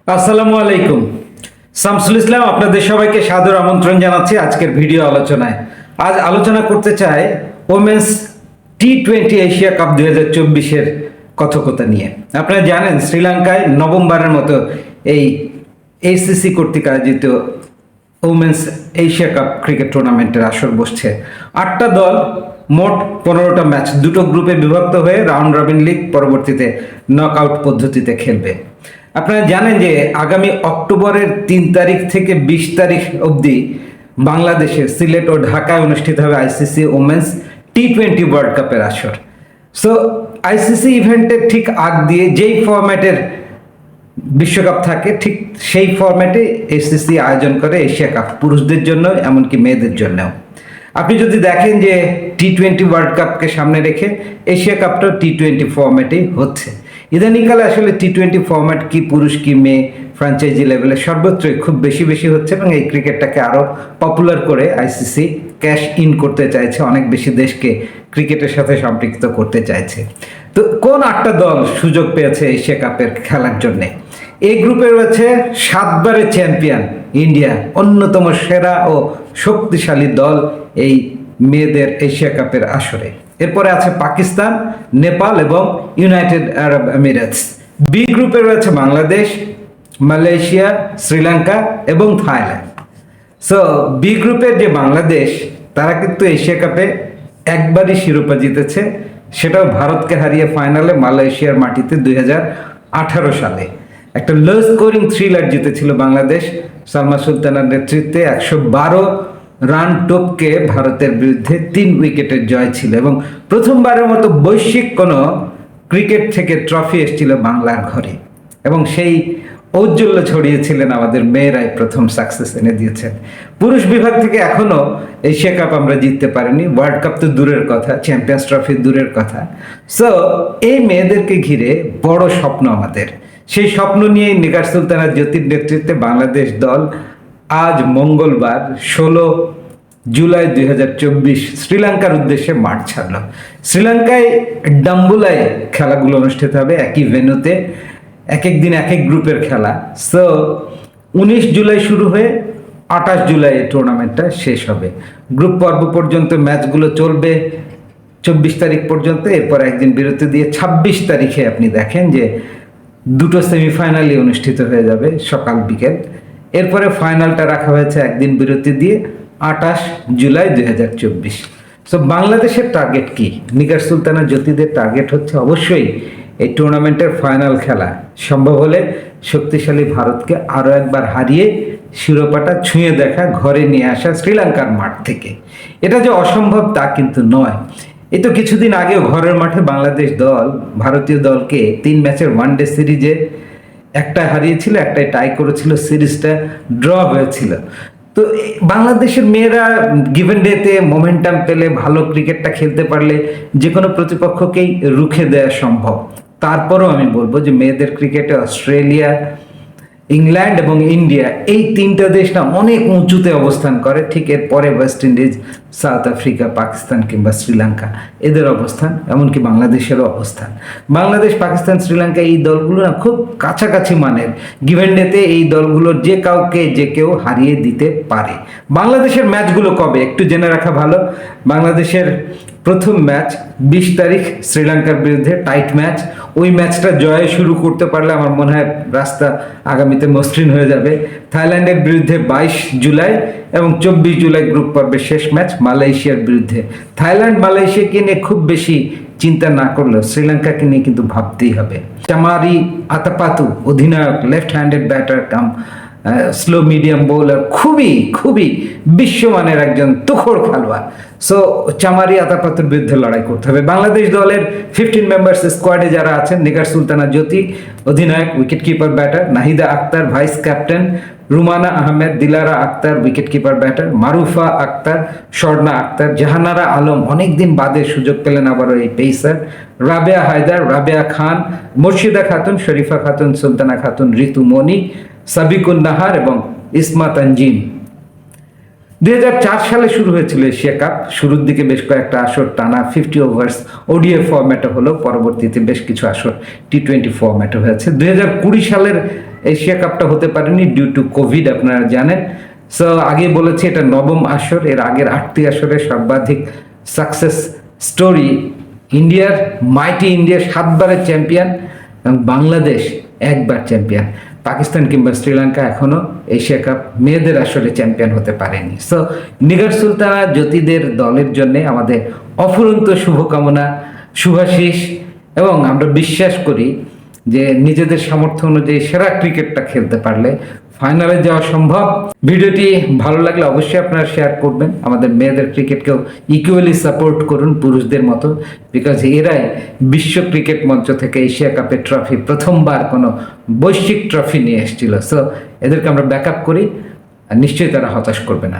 আসসালামু আলাইকুম। শামসুল ইসলাম আপনাদের সবাইকে সাদর আমন্ত্রণ জানাচ্ছি আজকের ভিডিও আলোচনায়। আজ আলোচনা করতে চাই ওমেন্স টি-20 এশিয়া কাপ 2024-এর কথকতা নিয়ে। আপনারা জানেন শ্রীলঙ্কায় নবমবারের মতো এই ACC কর্তৃক আয়োজিত ওমেন্স এশিয়া কাপ ক্রিকেট টুর্নামেন্টের আসর বসছে। 8টা দল, মোট 15টা ম্যাচ, দুটো গ্রুপে বিভক্ত হয়ে রাউন্ড রবিন লিগ পরবর্তীতে নকআউট পদ্ধতিতে খেলবে। আপনারা জানেন যে আগামী অক্টোবরের 3 তারিখ থেকে 20 তারিখ অবধি বাংলাদেশে সিলেট ও ঢাকায় অনুষ্ঠিত হবে ICC ওমেন্স টি-20 ওয়ার্ল্ড কাপের আসর। সো ICC ইভেন্টের ঠিক আগ দিয়ে যেই ফরম্যাটের বিশ্বকাপ থাকে ঠিক সেই ফরম্যাটে ACC আয়োজন করে এশিয়া কাপ, পুরুষদের জন্য এমনকি মেয়েদের জন্যও। আপনি যদি দেখেন যে টি-20 ওয়ার্ল্ড কাপকে সামনে রেখে এশিয়া কাপটাও টি-20 ফরম্যাটেই হচ্ছে। ইদানিংকালে আসলে টি-20 ফরম্যাট কি পুরুষ কি মেয়ে ফ্র্যাঞ্চাইজি লেভেলে সর্বত্রই খুব বেশি হচ্ছে এবং এই ক্রিকেটটাকে আরও পপুলার করে ICC ক্যাশ ইন করতে চাইছে, অনেক বেশি দেশকে ক্রিকেটের সাথে সম্পৃক্ত করতে চাইছে। তো কোন 8টা দল সুযোগ পেয়েছে এশিয়া কাপের খেলার জন্যে? এই গ্রুপে রয়েছে 7বারের চ্যাম্পিয়ন ইন্ডিয়া, অন্যতম সেরা ও শক্তিশালী দল এই মেয়েদের এশিয়া কাপের আসরে। এরপরে আছে পাকিস্তান, নেপাল এবং ইউনাইটেড আরব এমিরেটস। বি গ্রুপে রয়েছে বাংলাদেশ, মালয়েশিয়া, শ্রীলঙ্কা এবং থাইল্যান্ড। সো বি গ্রুপের যে বাংলাদেশ, তারা কিন্তু এশিয়া কাপে একবারই শিরোপা জিতেছে, সেটাও ভারতকে হারিয়ে ফাইনালে মালয়েশিয়ার মাটিতে 2018 সালে। একটা লো স্কোরিং থ্রিলার জিতেছিল বাংলাদেশ, সালমা সুলতানার নেতৃত্বে 112 রান টপকে ভারতের বিরুদ্ধে 3 উইকেটের জয় ছিল এবং প্রথমবারের মতো বৈশ্বিক কোনো ক্রিকেট থেকে ট্রফি এসেছিল বাংলার ঘরে এবং সেই ঔজ্জ্বল্য ছড়িয়েছিলেন আমাদের মেয়েরাই, প্রথম সাকসেস এনে দিয়েছেন। পুরুষ বিভাগ থেকে এখনো এশিয়া কাপ আমরা জিততে পারিনি, ওয়ার্ল্ড কাপ তো দূরের কথা, চ্যাম্পিয়ন্স ট্রফি দূরের কথা। সো এই মেয়েদেরকে ঘিরে বড় স্বপ্ন আমাদের। সেই স্বপ্ন নিয়ে নিগার সুলতানা জ্যোতির নেতৃত্বে বাংলাদেশ দল আজ মঙ্গলবার 16 জুলাই 2024 শ্রীলঙ্কার উদ্দেশ্যে মাঠ ছাড়ল। শ্রীলঙ্কায় ডাম্বুলায় খেলাগুলো অনুষ্ঠিত হবে, একই ভেন্যুতে, এক এক দিন এক এক গ্রুপের খেলা। সো 19 জুলাই শুরু হয়ে 28 জুলাই টুর্নামেন্টটা শেষ হবে। গ্রুপ পর্ব পর্যন্ত ম্যাচগুলো চলবে 24 তারিখ পর্যন্ত, এরপর একদিন বিরতি দিয়ে 26 তারিখে আপনি দেখেন যে দুটো সেমিফাইনালই অনুষ্ঠিত হয়ে যাবে সকাল বিকেল। এরপরে ফাইনালটা রাখা হয়েছে একদিন বিরতি দিয়ে 28 জুলাই 2024। সো বাংলাদেশের টার্গেট কি? নিগার সুলতানা জ্যোতিদের টার্গেট হচ্ছে অবশ্যই এই টুর্নামেন্টের ফাইনাল খেলা, সম্ভব হলে শক্তিশালী ভারতকে আরও একবার হারিয়ে শিরোপাটা ছুঁয়ে দেখা, ঘরে নিয়ে আসা শ্রীলঙ্কার মাঠ থেকে। এটা যে অসম্ভব তা কিন্তু নয়। এই তো কিছুদিন আগেও ঘরের মাঠে বাংলাদেশ দল ভারতীয় দলকে 3 ম্যাচের ওয়ানডে সিরিজে একটা হারিয়েছিল, একটাই টাই করেছিল, সিরিজটা ড্র হয়েছিল। তো বাংলাদেশের মেয়েরা গিভেন ডেতে মোমেন্টাম পেলে, ভালো ক্রিকেটটা খেলতে পারলে যে কোনো প্রতিপক্ষকেই রুখে দেওয়া সম্ভব। তারপরও আমি বলবো যে মেয়েদের ক্রিকেটে অস্ট্রেলিয়া, ইংল্যান্ড এবং ইন্ডিয়া, এই 3টা দেশ না অনেক উঁচুতে অবস্থান করে। ঠিক এর পরে West Indies, south Africa, Pakistan কিংবা শ্রীলঙ্কা, এদের অবস্থান, এমনকি বাংলাদেশেরও অবস্থান। বাংলাদেশ, পাকিস্তান, শ্রীলঙ্কা এই দলগুলো না খুব কাছাকাছি মানের। গিভেন ডেতে এই দলগুলোর যে কাউকে যে কেউ হারিয়ে দিতে পারে। বাংলাদেশের ম্যাচগুলো কবে একটু জেনে রাখা ভালো। বাংলাদেশের প্রথম ম্যাচ 20 তারিখ শ্রীলঙ্কার বিরুদ্ধে, টাইট ম্যাচ। ওই ম্যাচটা জয়ে শুরু করতে পারলে আমার মনে হয় রাস্তা আগামীতে মসৃণ হয়ে যাবে। থাইল্যান্ডের বিরুদ্ধে 22 জুলাই এবং 24 জুলাই গ্রুপ পর্বের শেষ ম্যাচ মালয়েশিয়ার বিরুদ্ধে। থাইল্যান্ড মালয়েশিয়াকে নিয়ে খুব বেশি চিন্তা না করলেও শ্রীলঙ্কাকে নিয়ে কিন্তু ভাবতেই হবে। চামারি আতাপাতু অধিনায়ক, লেফট হ্যান্ডেড ব্যাটার কাম স্লো মিডিয়াম বোলার, খুবই বিশ্বমানের একজন তুখোড় খেলোয়াড়। সো চামারি আতাপাতুর বিরুদ্ধে লড়াই করতে হবে। বাংলাদেশ দলের 15 মেম্বার্স স্কোয়াডে যারা আছেন, নিগার সুলতানা জ্যোতি অধিনায়ক, wicket keeper batter, Nahida Akter vice captain, Rumana Ahmed, Dilara Akter wicket keeper batter, Marufa Akter, Sorna Akter, Jahanara Alam অনেকদিন বাদে সুযোগ পেলেন আবারও এই পেসার, রাবেয়া হায়দার, রাবেয়া খান, মুর্শিদা খাতুন, শরীফা খাতুন, সুলতানা খাতুন, ঋতু মনি, সাবিকুন নাহার এবং ইসমা তানজিম। 2004 সালে শুরু হয়েছিল এশিয়া কাপ। শুরুর দিকে বেশ কয়েকটা আসর টানা 50 ওভার্স ওডিআই ফরম্যাটে হলো, পরবর্তীতে বেশ কিছু আসর টি-20 ফরম্যাটে হয়েছে। 2020 সালের এশিয়া কাপটা হতে পারেনি ডিউ টু কোভিড, আপনারা জানেন। সো আগে বলেছি এটা নবম আসর, এর আগের 8টি আসরে সর্বাধিক সাকসেস স্টোরি ইন্ডিয়ার, মাইটি ইন্ডিয়া 7বারের চ্যাম্পিয়ন এবং বাংলাদেশ 1বার চ্যাম্পিয়ন। পাকিস্তান কিংবা শ্রীলঙ্কা এখনো এশিয়া কাপ মেয়েদের আসরে চ্যাম্পিয়ন হতে পারেনি। সো নিগার সুলতানা জ্যোতিদের দলের জন্য আমাদের অফুরন্ত শুভকামনা, শুভাশিস, এবং আমরা বিশ্বাস করি যে নিজেদের সামর্থ্য অনুযায়ী সেরা ক্রিকেটটা খেলতে পারলে ফাইনালে যাওয়া সম্ভব। ভিডিওটি ভালো লাগলে অবশ্যই আপনারা শেয়ার করবেন, আমাদের মেয়েদের ক্রিকেটকেও ইকুয়ালি সাপোর্ট করুন পুরুষদের মতো, বিকজ এরাই বিশ্ব ক্রিকেট মঞ্চ থেকে এশিয়া কাপের ট্রফি প্রথমবার কোনো বৈশ্বিক ট্রফি নিয়ে এসেছিল। সো এদেরকে আমরা ব্যাক আপ করি, আর নিশ্চয়ই তারা হতাশ করবে না।